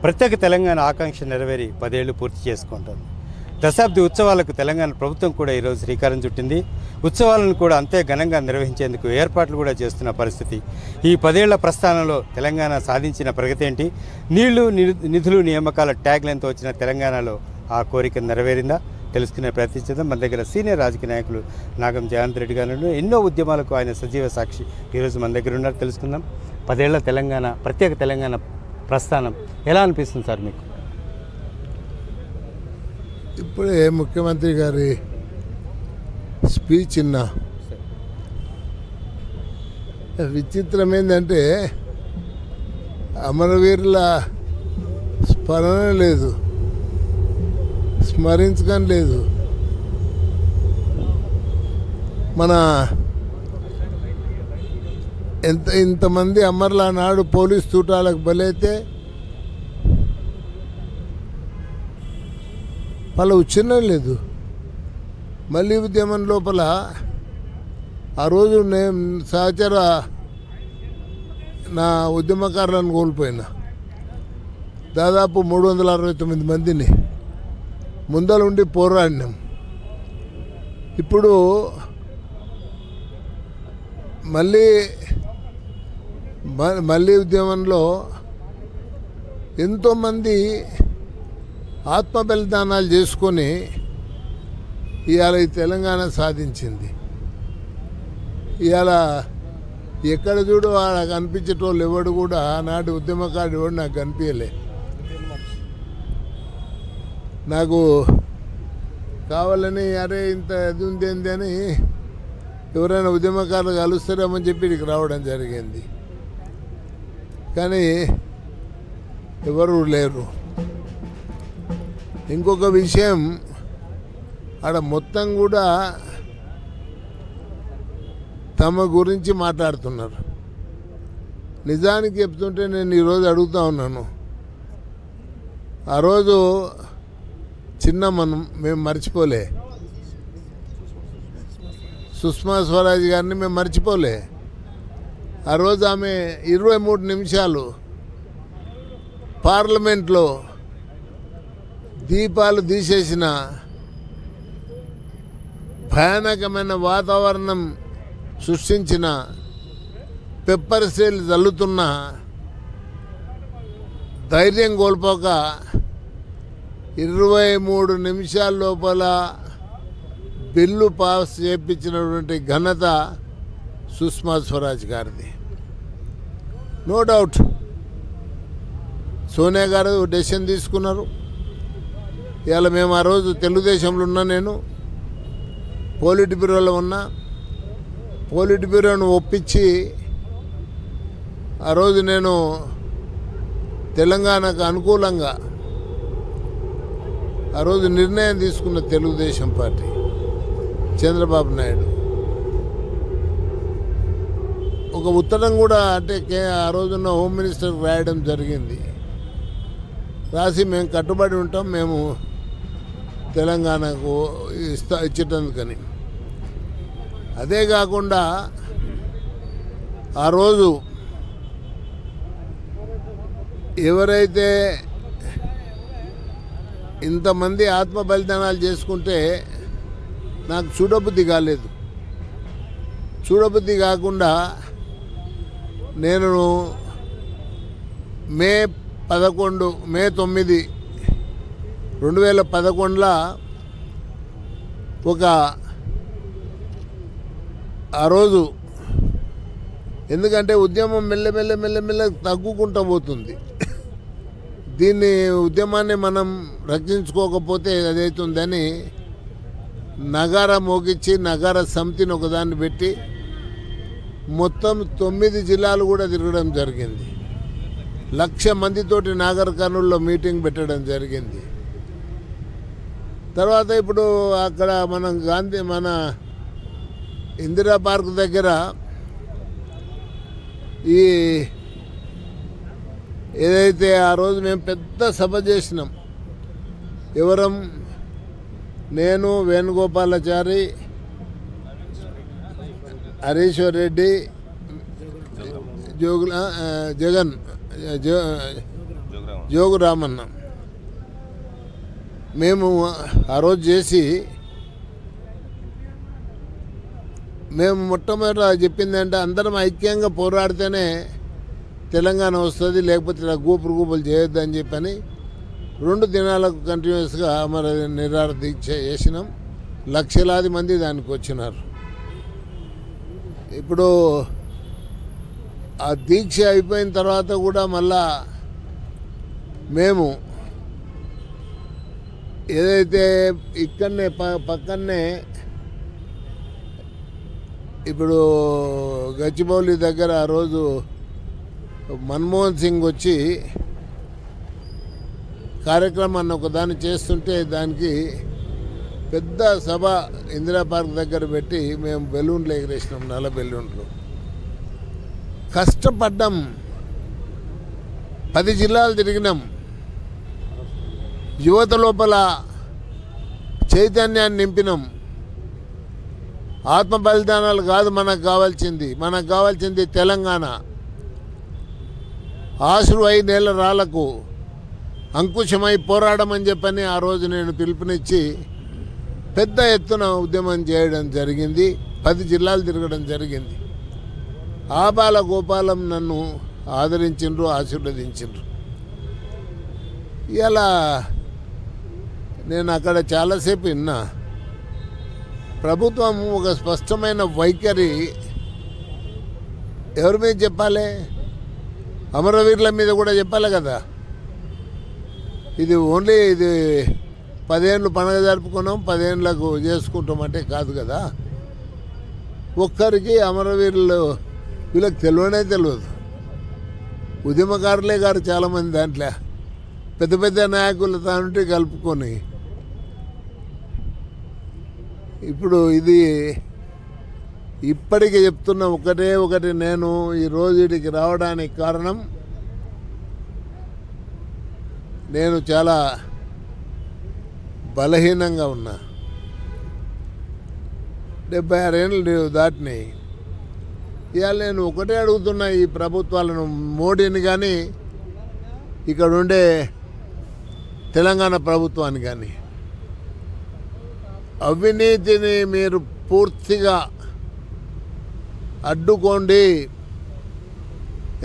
ప్రత్యేక తెలంగాణ ఆకాంక్ష నెరవేరి 10 ఏళ్లు పూర్తి చేసుకుంటుంది. దశాబ్ది ఉత్సవాలకు తెలంగాణ ప్రభుత్వం కూడా ఈరోజు శ్రీకారం చుట్టింది. ఉత్సవాలను కూడా అంతే ఘనంగా నిర్వహించేందుకు ఏర్పాట్లు కూడా చేస్తున్న పరిస్థితి. ఈ 10 ఏళ్ల ప్రస్థానంలో తెలంగాణ సాధించిన ప్రగతి ఏంటి? నీళ్లు నిధులు నియామకాల ట్యాగ్లైన్తో వచ్చిన తెలంగాణలో ఆ కోరిక నెరవేరిందా తెలుసుకునే ప్రయత్నించేద్దాం. మన దగ్గర సీనియర్ రాజకీయ నాయకులు నాగం జయంత్ రెడ్డి గారు, ఎన్నో ఉద్యమాలకు ఆయన సజీవ సాక్షి, ఈరోజు మన దగ్గర ఉన్నారు. తెలుసుకుందాం. 10 ఏళ్ల తెలంగాణ, ప్రత్యేక తెలంగాణ ప్రస్థానం ఎలా అనిపిస్తుంది సార్ మీకు? ఇప్పుడే ముఖ్యమంత్రి గారి స్పీచ్ విన్నా. విచిత్రం ఏంటంటే అమరవీరుల స్మరణ లేదు, స్మరించడం లేదు. మన ఇంతమంది అమరుల నాడు పోలీస్ తూటాలకు బలైతే వాళ్ళ ఉచ్ఛిన్నం లేదు. మళ్ళీ ఉద్యమం లోపల ఆ రోజు నేను సహచర నా ఉద్యమకారులను కోల్పోయినా. దాదాపు 369 మందిని ముందలుండి పోరాడినాం. ఇప్పుడు మళ్ళీ ఉద్యమంలో ఎంతోమంది ఆత్మ బలిదానాలు చేసుకొని ఇవాళ ఈ తెలంగాణ సాధించింది. ఇవాళ ఎక్కడ చూడు ఆడ కనిపించేటోళ్ళు ఎవడు కూడా, ఆనాటి ఉద్యమకారుడు ఎవడు నాకు కనిపించలే. నాకు కావాలని అరే ఇంత ఇది ఉంది ఏంది అని ఎవరైనా ఉద్యమకారులు కలుస్తారేమని చెప్పి ఇక్కడికి రావడం జరిగింది. కానీ ఎవరు లేరు. ఇంకొక విషయం, ఆడ మొత్తం కూడా తమ గురించి మాట్లాడుతున్నారు. నిజానికి చెప్తుంటే నేను ఈరోజు అడుగుతా ఉన్నాను, ఆ రోజు మేము మర్చిపోలే, సుష్మా స్వరాజ్ గారిని మేము మర్చిపోలే. ఆ రోజు ఆమె 23 నిమిషాలు పార్లమెంట్లో దీపాలు తీసేసిన, భయానకమైన వాతావరణం సృష్టించిన, పెప్పర్ స్ప్రేలు చల్లుతున్న, ధైర్యం కోల్పోక 23 నిమిషాల లోపల బిల్లు పాస్ చేయించినటువంటి ఘనత సుష్మా స్వరాజ్ గారిది. నో డౌట్ సోనియా గారు డెసిషన్ తీసుకున్నారు. ఇవాళ మేము ఆ రోజు తెలుగుదేశంలో ఉన్నా, నేను పోలిట్ బ్యూరోలో ఉన్నా. పోలిట్ బ్యూరోను ఒప్పించి ఆ రోజు నేను తెలంగాణకు అనుకూలంగా ఆ రోజు నిర్ణయం తీసుకున్న తెలుగుదేశం పార్టీ, చంద్రబాబు నాయుడు. ఒక ఉత్తరం కూడా అంటే ఆ రోజున్న హోమ్ మినిస్టర్కి రాయడం జరిగింది. రాసి మేము కట్టుబడి ఉంటాం, మేము తెలంగాణకు ఇచ్చేటందుకని. అదే కాకుండా ఆ రోజు ఎవరైతే ఇంతమంది ఆత్మ బలిదానాలు చేసుకుంటే నాకు చూడబుద్ధి కాలేదు. చూడబుద్ధి కాకుండా నేను మే 9, 2011లో ఆ రోజు, ఎందుకంటే ఉద్యమం మెల్లమెల్ల తగ్గుకుంటూ పోతుంది. దీన్ని ఉద్యమాన్ని మనం రక్షించుకోకపోతే అదవుతుందని నగార మోగించి నగార సమితిని ఒకదాన్ని పెట్టి మొత్తం 9 జిల్లాలు కూడా తిరగడం జరిగింది. 1,00,000 మందితోటి నాగర్ కర్నూలులో మీటింగ్ పెట్టడం జరిగింది. తర్వాత ఇప్పుడు అక్కడ మన ఇందిరా పార్క్ దగ్గర ఈ ఏదైతే ఆ రోజు మేము పెద్ద సభ చేసినాం, ఎవరం, నేను, వేణుగోపాలాచారి, హరీశ్వర్ రెడ్డి, జోగు రామన్న. మేము ఆ రోజు చేసి మేము మొట్టమొదట చెప్పింది అంటే అందరం ఐక్యంగా పోరాడితేనే తెలంగాణ వస్తుంది, లేకపోతే ఇలా గూపులు చేయొద్దని చెప్పని 2 దినాలకు కంటిన్యూస్గా మరి నిరాహార దీక్ష చేసినాం. లక్షలాది మంది దానికి వచ్చినారు. ఇప్పుడు ఆ దీక్ష అయిపోయిన తర్వాత కూడా మళ్ళా మేము ఏదైతే ఇక్కడనే పక్కనే ఇప్పుడు గచ్చిబౌలి దగ్గర ఆ రోజు మన్మోహన్ సింగ్ వచ్చి కార్యక్రమాన్ని ఒకదాన్ని చేస్తుంటే దానికి పెద్ద సభ ఇందిరా పార్క్ దగ్గర పెట్టి మేము బెలూన్లు ఎగిరేసినాం, నల్ల బెలూన్లు. కష్టపడ్డాం, 10 జిల్లాలు తిరిగినాం. యువత లోపల చైతన్యాన్ని నింపినాం. ఆత్మ బలిదానాలు కాదు మనకు కావాల్సింది తెలంగాణ. ఆశువై నేల రాళ్లకు అంకుశమై పోరాడమని చెప్పని ఆ రోజు నేను పిలుపునిచ్చి పెద్ద ఎత్తున ఉద్యమం చేయడం జరిగింది. 10 జిల్లాలు తిరగడం జరిగింది. ఆబాల గోపాలం నన్ను ఆదరించిండ్రు, ఆశీర్వదించిండ్రు. ఇలా నేను అక్కడ చాలాసేపు విన్నా. ప్రభుత్వం ఒక స్పష్టమైన వైఖరి ఎవరి మీద చెప్పాలి? అమరవీరుల మీద కూడా చెప్పాలి కదా. ఇది ఓన్లీ 10 ఏళ్ళు పండుగ జరుపుకున్నాం, 10 ఏళ్ళకు చేసుకుంటామంటే కాదు కదా. ఒక్కరికి అమరవీరులు వీళ్ళకి తెలియదు. ఉద్యమకారులే గారు చాలామంది దాంట్లో పెద్ద పెద్ద నాయకులతో ఉంటే కలుపుకొని. ఇప్పుడు ఇది ఇప్పటికీ చెప్తున్న ఒకటి నేను ఈరోజు వీటికి రావడానికి కారణం నేను చాలా బలహీనంగా ఉన్నా. 76 ఏళ్ళు దాటిని. ఇవాళ నేను ఒకటే అడుగుతున్నా ఈ ప్రభుత్వాలను, మోడీని కానీ ఇక్కడ ఉండే తెలంగాణ ప్రభుత్వాన్ని కానీ, అవినీతిని మీరు పూర్తిగా అడ్డుకోండి.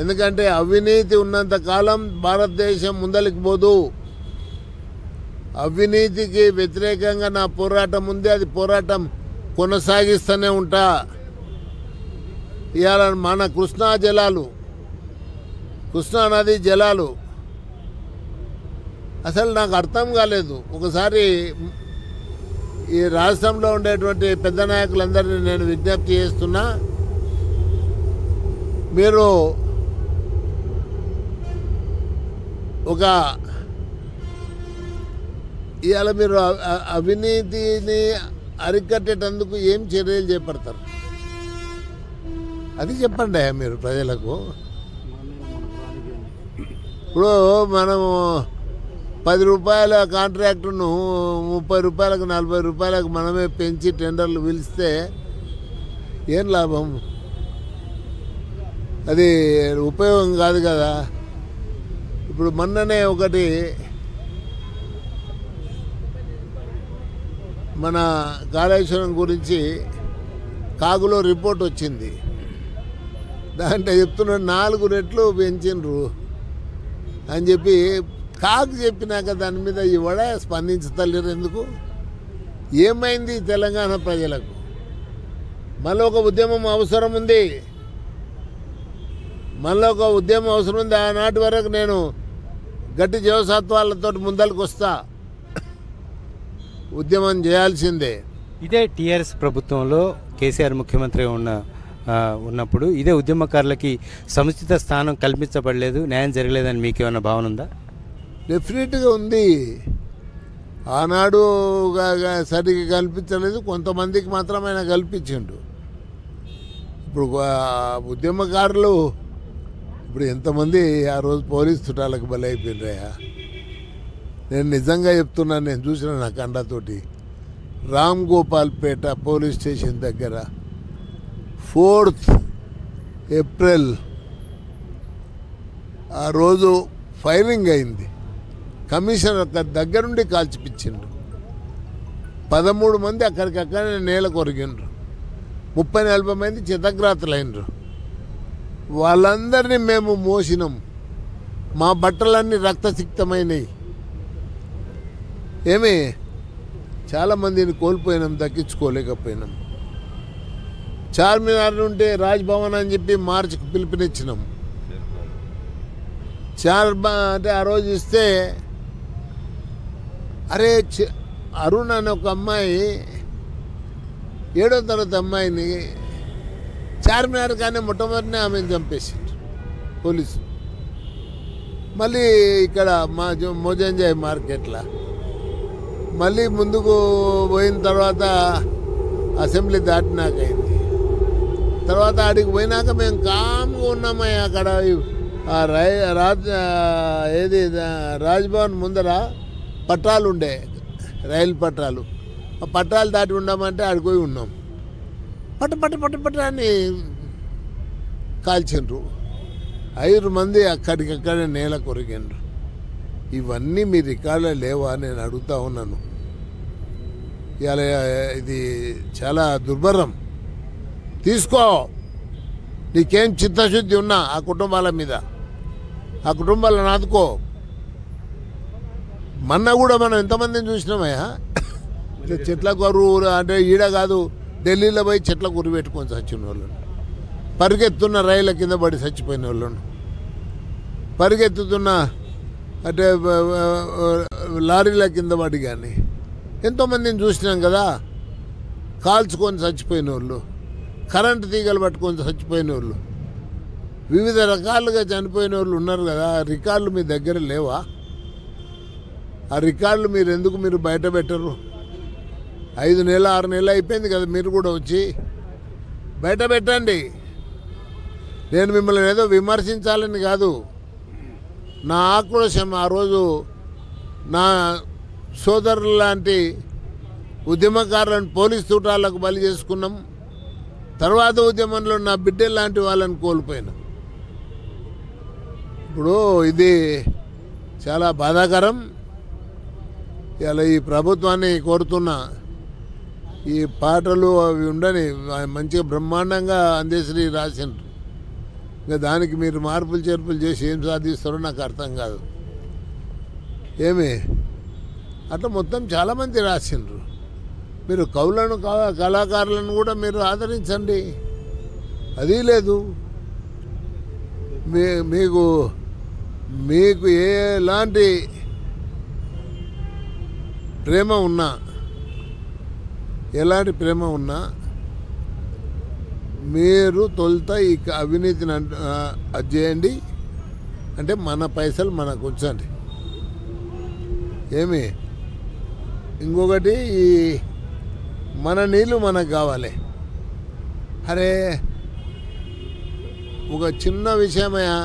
ఎందుకంటే అవినీతి ఉన్నంత కాలం భారతదేశం ముందరికి పోదు. అవినీతికి వ్యతిరేకంగా నా పోరాటం ఉంది, అది పోరాటం కొనసాగిస్తూనే ఉంటా. ఇవాళ మన కృష్ణా నది జలాలు అసలు నాకు అర్థం కాలేదు. ఒకసారి ఈ రాష్ట్రంలో ఉండేటువంటి పెద్ద నాయకులందరినీ నేను విజ్ఞప్తి చేస్తున్నా, మీరు ఇవాళ మీరు అవినీతిని అరికట్టేటందుకు ఏం చర్యలు చేపడతారు అది చెప్పండి మీరు ప్రజలకు. ఇప్పుడు మనము 10 రూపాయల కాంట్రాక్టును 30 రూపాయలకు 40 రూపాయలకు మనమే పెంచి టెండర్లు పిలిస్తే ఏం లాభం? అది ఉపయోగం కాదు కదా. ఇప్పుడు మొన్ననే ఒకటి మన కాళేశ్వరం గురించి కాగులో రిపోర్ట్ వచ్చింది. దాంట్లో చెప్తున్నాడు 4 రెట్లు పెంచిండ్రు అని చెప్పి. కాకు చెప్పినాక దాని మీద ఇవాడ స్పందించలేరు ఎందుకు? ఏమైంది తెలంగాణ ప్రజలకు? మళ్ళీ ఒక ఉద్యమం అవసరం ఉంది. ఆనాటి వరకు నేను గట్టి జీవసత్వాలతో ముందరికి వస్తా. ఉద్యమం చేయాల్సిందే. ఇదే టీఆర్ఎస్ ప్రభుత్వంలో కేసీఆర్ ముఖ్యమంత్రిగా ఉన్నప్పుడు ఇదే ఉద్యమకారులకి సముచిత స్థానం కల్పించబడలేదు, న్యాయం జరగలేదని మీకు ఏమైనా భావన ఉందా? డెఫినెట్గా ఉంది. ఆనాడు సరిగ్గా కల్పించలేదు, కొంతమందికి మాత్రం ఆయన కల్పించిండు. ఇప్పుడు ఉద్యమకారులు ఇప్పుడు ఎంతమంది ఆ రోజు పోలీసు చుట్టాలకు బలైపోయినరయ్యా. నేను నిజంగా చెప్తున్నాను, నేను చూసిన నా కండతోటి రామ్ గోపాల్పేట పోలీస్ స్టేషన్ దగ్గర 4th ఏప్రిల్ ఆ రోజు ఫైరింగ్ అయింది. కమిషనర్ దగ్గరుండి కాల్చిపిచ్చిండ్రు. 13 మంది అక్కడికక్కడనే నేల కొరిగిండ్రు. 30-40 మంది చితగ్రాతులైనరు. వాళ్ళందరినీ మేము మోసినాం. మా బట్టలన్నీ రక్తసిక్తమైనవి. ఏమి చాలామందిని కోల్పోయినాం, దక్కించుకోలేకపోయినాం. చార్మినార్ నుండి రాజ్భవన్ అని చెప్పి మార్చికి పిలుపునిచ్చినాం. అంటే ఆ రోజు ఇస్తే అరే అరుణ్ అనే ఒక అమ్మాయి 7వ తరగతి అమ్మాయిని చార్మినార్ కానీ మొట్టమొదటినే ఆమెను చంపేసిండ్రు పోలీసు. మళ్ళీ ఇక్కడ మా మోజంజాయ్ మార్కెట్లో మళ్ళీ ముందుకు పోయిన తర్వాత అసెంబ్లీ దాటినాక అయింది. తర్వాత ఆడికి పోయినాక మేము కామ్గా ఉన్నామయ్య. అక్కడ రాజ్భవన్ ముందర పట్టాలు ఉండే, రైలు పట్టాలు. ఆ పట్టాలు దాటి ఉన్నామంటే ఆడికి పోయి ఉన్నాం. పట్ట అని కాల్చిండ్రు. 5 మంది అక్కడికక్కడే నేల కొరిగిండ్రు. ఇవన్నీ మీ రికార్డులో లేవా నేను అడుగుతా ఉన్నాను. ఇవాళ ఇది చాలా దుర్భరం. తీసుకో, నీకేం చిత్తశుద్ధి ఉన్నా ఆ కుటుంబాల మీద, ఆ కుటుంబాలను ఆదుకో. మొన్న కూడా మనం ఎంతమందిని చూసినామయ్యా, చెట్లకు కరువు అంటే ఈడ కాదు ఢిల్లీలో పోయి చెట్లకు ఉరి పెట్టుకొని చచ్చిన వాళ్ళను, పరిగెత్తున్న రైళ్ళ కింద పడి చచ్చిపోయిన వాళ్ళను, పరిగెత్తుతున్న అంటే లారీల కింద పడి కానీ ఎంతోమందిని చూసినాం కదా. కాల్చుకొని చచ్చిపోయిన వాళ్ళు, కరెంటు తీగలు పట్టుకొని చచ్చిపోయిన వాళ్ళు, వివిధ రకాలుగా చనిపోయిన వాళ్ళు ఉన్నారు కదా. రికార్డులు మీ దగ్గర లేవా? ఆ రికార్డులు మీరు బయట పెట్టరు? 5 నెలలు 6 నెలలు అయిపోయింది కదా, మీరు కూడా వచ్చి బయట పెట్టండి. నేను మిమ్మల్ని ఏదో విమర్శించాలని కాదు, నా ఆక్రోశం. ఆ రోజు నా సోదరులు లాంటి ఉద్యమకారులను పోలీసు తూటాలకు బలి చేసుకున్నాం. తర్వాత ఉద్యమంలో నా బిడ్డలు లాంటి వాళ్ళని కోల్పోయినాం. ఇప్పుడు ఇది చాలా బాధాకరం. ఇలా ఈ ప్రభుత్వాన్ని కోరుతున్నా, ఈ పాటలు అవి ఉండని మంచిగా బ్రహ్మాండంగా అందశ్రీ రాసిండ్రు. ఇంకా దానికి మీరు మార్పులు చేర్పులు చేసి ఏం సాధిస్తారో నాకు అర్థం కాదు. ఏమి అట్లా మొత్తం చాలామంది రాసిండ్రు. మీరు కవులను కళాకారులను కూడా మీరు ఆదరించండి. అది లేదు. మీకు మీకు ఎలాంటి ప్రేమ ఉన్నా, ఎలాంటి ప్రేమ ఉన్నా మీరు తొలుత ఈ అవినీతిని అది చేయండి. అంటే మన పైసలు మనకు ఉంచండి. ఏమి ఇంకొకటి, ఈ మన నీళ్ళు మనకు కావాలి. అరే ఒక చిన్న విషయమయ్యా,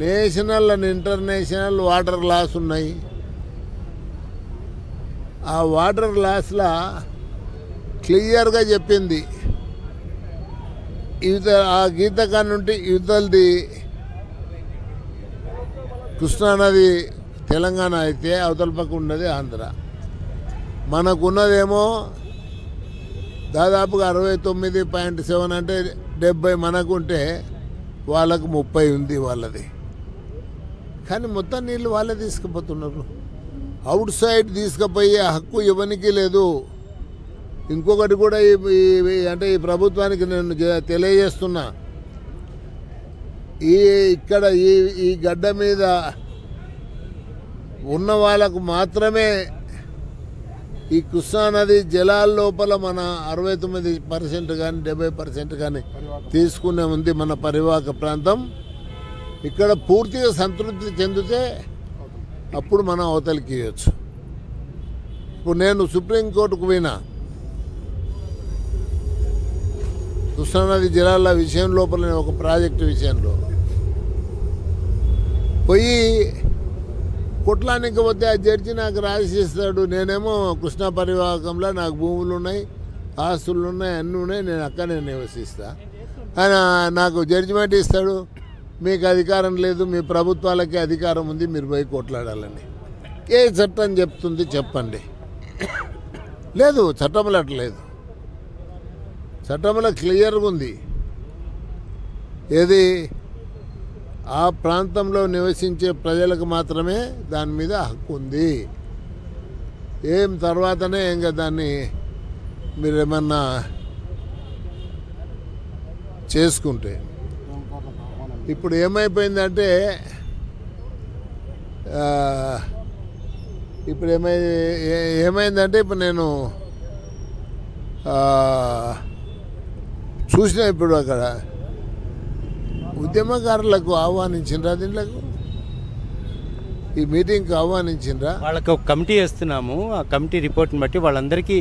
national and international water laws ఉన్నాయి. ఆ వాటర్ లాస్లా క్లియర్గా చెప్పింది, ఆ గీతకా నుండి యువతలది కృష్ణానది తెలంగాణ అయితే అవతల పక్క ఉన్నది ఆంధ్ర. మనకున్నదేమో దాదాపుగా 69.7 అంటే 70 మనకుంటే వాళ్ళకు 30 ఉంది వాళ్ళది. కానీ మొత్తం నీళ్ళు వాళ్ళే తీసుకుపోతున్నారు. అవుట్ సైడ్ తీసుకుపోయే హక్కు ఎవరికి లేదు. ఇంకొకటి కూడా అంటే ఈ ప్రభుత్వానికి నేను తెలియజేస్తున్నా, ఇక్కడ ఈ గడ్డ మీద ఉన్న వాళ్ళకు మాత్రమే ఈ కృష్ణానది జలాల లోపల మన 69% కానీ 70% కానీ తీసుకునే ఉంది మన పరివాహక ప్రాంతం. ఇక్కడ పూర్తిగా సంతృప్తి చెందితే అప్పుడు మనం అవతలికి ఇవ్వచ్చు. ఇప్పుడు నేను సుప్రీంకోర్టుకు పోయినా కృష్ణానది జలాల విషయం లోపల ఒక ప్రాజెక్టు విషయంలో పోయి కొట్లానికి పోతే ఆ జడ్జి నాకు రాసిస్తాడు. నేనేమో కృష్ణా పరివాహకంలో నాకు భూములు ఉన్నాయి, ఆస్తులు ఉన్నాయి, అన్నీ ఉన్నాయి, నేను అక్కడనే నివసిస్తా. ఆయన నాకు జడ్జిమెంట్ ఇస్తాడు. మీకు అధికారం లేదు, మీ ప్రభుత్వాలకే అధికారం ఉంది, మీరు పోయి కొట్లాడాలని ఏ చట్టం చెప్తుంది చెప్పండి? లేదు, చట్టంలో అట్లేదు. చట్టంలో క్లియర్గా ఉంది. ఏది ఆ ప్రాంతంలో నివసించే ప్రజలకు మాత్రమే దాని మీద హక్కు ఉంది. ఏం తర్వాతనే ఇంకా దాన్ని మీరేమన్నా చేసుకుంటే. ఇప్పుడు ఏమైపోయిందంటే ఏమైందంటే ఇప్పుడు నేను చూసిన ఇప్పుడు అక్కడ ఉద్యమకారులకు ఆహ్వానించిండ్రా, దీంట్లకు ఈ మీటింగ్కి ఆహ్వానించిండ్రా? వాళ్ళకి ఒక కమిటీ వేస్తున్నాము. ఆ కమిటీ రిపోర్ట్ని బట్టి వాళ్ళందరికీ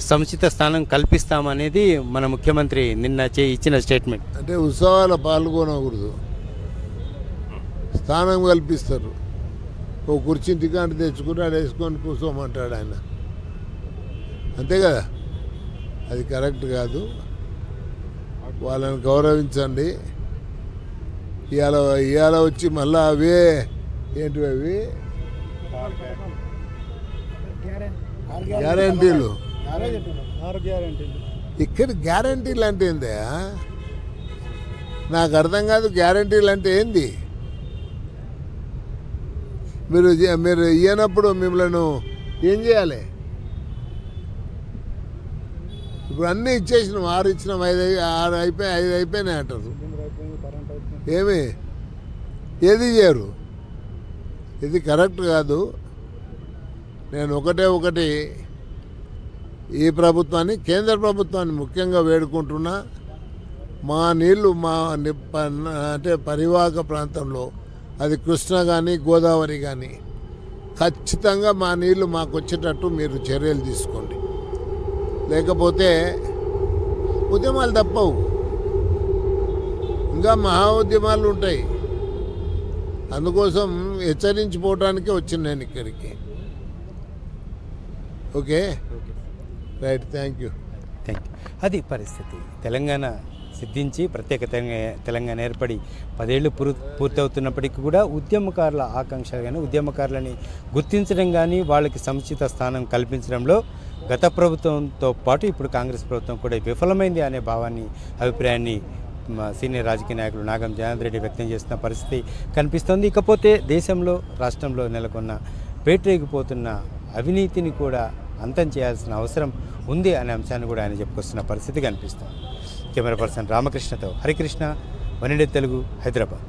సముచిత స్థానం కల్పిస్తామనేది మన ముఖ్యమంత్రి నిన్న ఇచ్చిన స్టేట్మెంట్. అంటే ఉత్సవాలు పాల్గొనకూడదు, స్థానం కల్పిస్తారు. ఓ కుర్చీ టికాంటి తెచ్చుకుని ఆడ వేసుకొని కూర్చోమంటాడు ఆయన, అంతే కదా? అది కరెక్ట్ కాదు. వాళ్ళని గౌరవించండి. ఇవాళ వచ్చి మళ్ళీ అవే ఏంటివి అవి గ్యారంటీలు. ఇక్కడ గ్యారంటీలు అంటే ఏందా? నాకు అర్థం కాదు. గ్యారంటీలు అంటే ఏంది? మీరు ఇయ్యనప్పుడు మిమ్మల్ని ఏం చేయాలి? ఇప్పుడు అన్నీ ఇచ్చేసినాం, 6 ఇచ్చినాం, 6 అయిపోయి 5 అయిపోయినాయి అంటారు. ఏమి ఏది చేయరు. ఇది కరెక్ట్ కాదు. నేను ఒకటి ఈ ప్రభుత్వాన్ని, కేంద్ర ప్రభుత్వాన్ని ముఖ్యంగా వేడుకుంటున్నా. మా నీళ్లు అంటే పరివాహక ప్రాంతంలో, అది కృష్ణ కానీ గోదావరి కానీ, ఖచ్చితంగా మా నీళ్లు మాకు వచ్చేటట్టు మీరు చర్యలు తీసుకోండి. లేకపోతే ఉద్యమాలు తప్పవు, ఇంకా మహా ఉద్యమాలు ఉంటాయి. అందుకోసం హెచ్చరించిపోవటానికే వచ్చిన నేను ఇక్కడికి. Okay, right, thank you. అది పరిస్థితి. తెలంగాణ సిద్ధించి ప్రత్యేక తెలంగాణ ఏర్పడి 10 ఏళ్ళు పూర్తవుతున్నప్పటికీ కూడా ఉద్యమకారుల ఆకాంక్షలు కానీ, ఉద్యమకారులని గుర్తించడం కానీ, వాళ్ళకి సముచిత స్థానం కల్పించడంలో గత ప్రభుత్వంతో పాటు ఇప్పుడు కాంగ్రెస్ ప్రభుత్వం కూడా విఫలమైంది అనే అభిప్రాయాన్ని సీనియర్ రాజకీయ నాయకులు నాగం జనార్దన్ రెడ్డి వ్యక్తం చేస్తున్న పరిస్థితి కనిపిస్తోంది. ఇకపోతే దేశంలో, రాష్ట్రంలో నెలకొన్న పేటరేగిపోతున్న అవినీతిని కూడా అంతం చేయాల్సిన అవసరం ఉంది అనే అంశాన్ని కూడా ఆయన చెప్పుకొస్తున్న పరిస్థితి కనిపిస్తోంది. కెమెరా పర్సన్ రామకృష్ణతో హరికృష్ణ, వన్ ఇండియా తెలుగు, హైదరాబాద్.